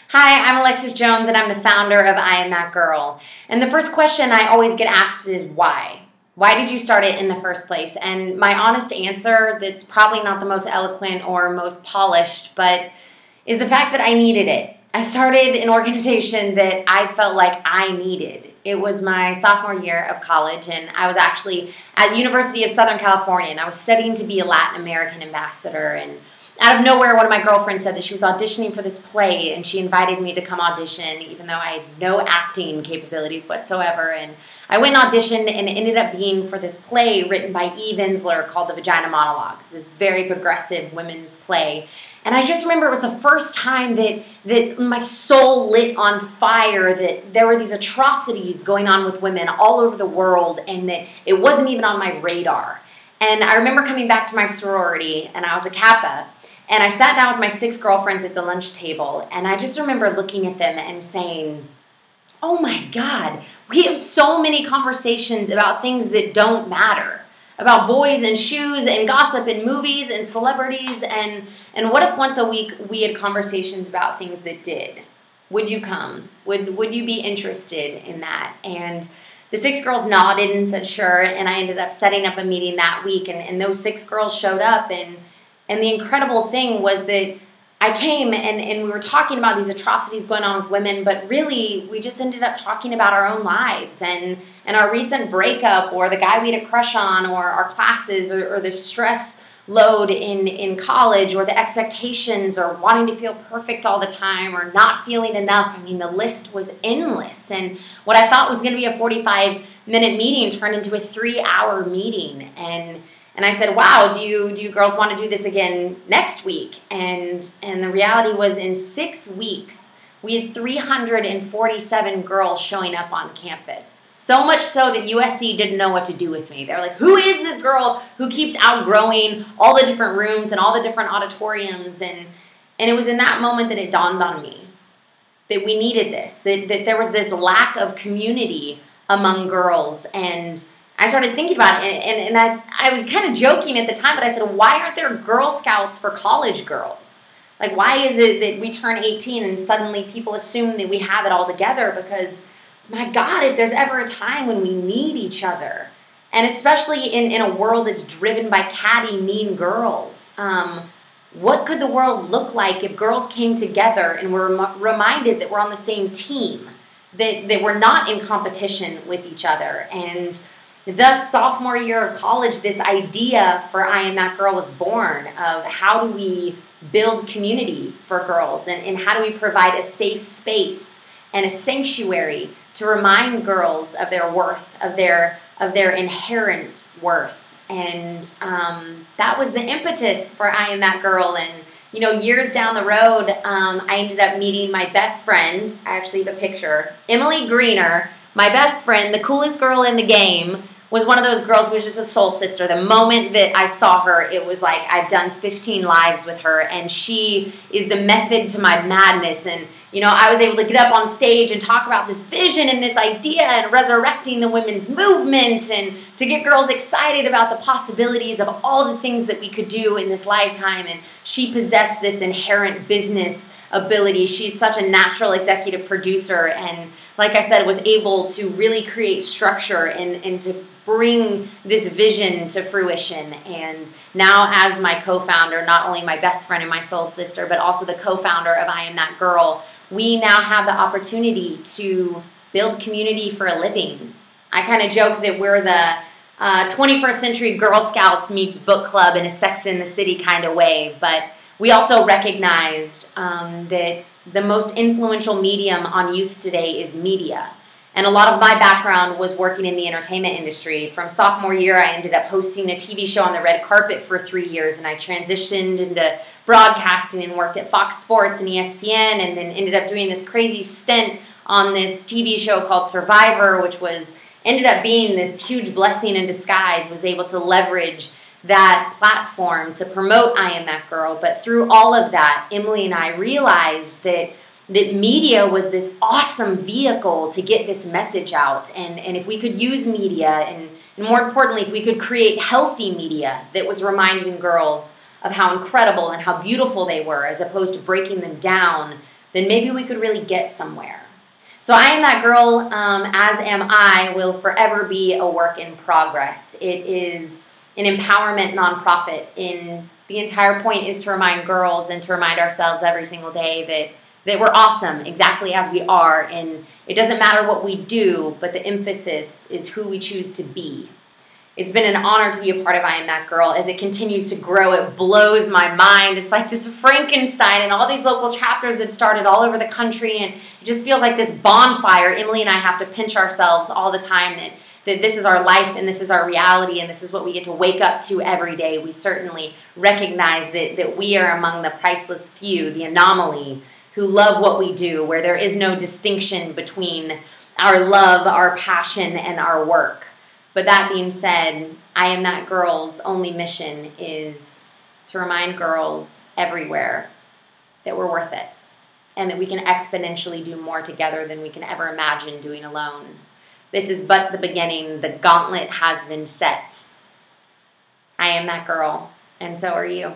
Hi, I'm Alexis Jones, and I'm the founder of I Am That Girl. And the first question I always get asked is why? Why did you start it in the first place? And my honest answer, that's probably not the most eloquent or most polished, but is the fact that I needed it. I started an organization that I felt like I needed. It was my sophomore year of college, and I was actually at the University of Southern California, and I was studying to be a Latin American ambassador. And out of nowhere, one of my girlfriends said that she was auditioning for this play, and she invited me to come audition, even though I had no acting capabilities whatsoever. And I went and auditioned, and it ended up being for this play written by Eve Ensler called the Vagina Monologues, this very progressive women's play. And I just remember it was the first time that my soul lit on fire, that there were these atrocities going on with women all over the world, and that it wasn't even on my radar. And I remember coming back to my sorority, and I was a Kappa, and I sat down with my 6 girlfriends at the lunch table, and I just remember looking at them and saying, oh my God, we have so many conversations about things that don't matter. About boys and shoes and gossip and movies and celebrities, and what if once a week we had conversations about things that did? Would you come? Would you be interested in that? And the 6 girls nodded and said sure, and I ended up setting up a meeting that week, and those 6 girls showed up, and the incredible thing was that I came and we were talking about these atrocities going on with women, but really we just ended up talking about our own lives and our recent breakup, or the guy we had a crush on, or our classes, or the stress load in college, or the expectations, or wanting to feel perfect all the time, or not feeling enough. I mean, the list was endless. And what I thought was going to be a 45-minute meeting turned into a 3-hour meeting. And I said, wow, do you girls want to do this again next week? And the reality was, in 6 weeks, we had 347 girls showing up on campus. So much so that USC didn't know what to do with me. They were like, who is this girl who keeps outgrowing all the different rooms and all the different auditoriums? And it was in that moment that it dawned on me that we needed this, that there was this lack of community among girls. And I started thinking about it, and I was kind of joking at the time, but I said, why aren't there Girl Scouts for college girls? Like, why is it that we turn 18 and suddenly people assume that we have it all together? Because, my God, if there's ever a time when we need each other, and especially in a world that's driven by catty, mean girls, what could the world look like if girls came together and were reminded that we're on the same team, that we're not in competition with each other? And thus, sophomore year of college, this idea for I Am That Girl was born, of how do we build community for girls, and how do we provide a safe space and a sanctuary to remind girls of their worth, of their inherent worth. And that was the impetus for I Am That Girl. And years down the road, I ended up meeting my best friend. I actually have a picture. Emily Greener, my best friend, the coolest girl in the game, was one of those girls who was just a soul sister. The moment that I saw her, it was like I've done 15 lives with her, and she is the method to my madness. And I was able to get up on stage and talk about this vision and this idea and resurrecting the women's movement, and to get girls excited about the possibilities of all the things that we could do in this lifetime. And she possessed this inherent business ability. She's such a natural executive producer, and like I said, was able to really create structure and to bring this vision to fruition. And now, as my co-founder, not only my best friend and my soul sister, but also the co-founder of I Am That Girl, we now have the opportunity to build community for a living. I kind of joke that we're the 21st century Girl Scouts meets book club in a Sex in the City kind of way, but we also recognized that the most influential medium on youth today is media. And a lot of my background was working in the entertainment industry. From sophomore year, I ended up hosting a TV show on the red carpet for 3 years, and I transitioned into broadcasting and worked at Fox Sports and ESPN, and then ended up doing this crazy stint on this TV show called Survivor, which ended up being this huge blessing in disguise. Was able to leverage that platform to promote I Am That Girl. But through all of that, Emily and I realized that media was this awesome vehicle to get this message out. And if we could use media, and more importantly, if we could create healthy media that was reminding girls of how incredible and how beautiful they were, as opposed to breaking them down, then maybe we could really get somewhere. So I Am That Girl, as am I, will forever be a work in progress. It is an empowerment nonprofit. The entire point is to remind girls and to remind ourselves every single day that we're awesome exactly as we are, and it doesn't matter what we do, but the emphasis is who we choose to be. It's been an honor to be a part of I Am That Girl. As it continues to grow, it blows my mind. It's like this Frankenstein, and all these local chapters have started all over the country, and it just feels like this bonfire. Emily and I have to pinch ourselves all the time that this is our life, and this is our reality, and this is what we get to wake up to every day. We certainly recognize that we are among the priceless few, the anomaly, who love what we do, where there is no distinction between our love, our passion, and our work. But that being said, I Am That Girl's only mission is to remind girls everywhere that we're worth it and that we can exponentially do more together than we can ever imagine doing alone. This is but the beginning. The gauntlet has been set. I am that girl, and so are you.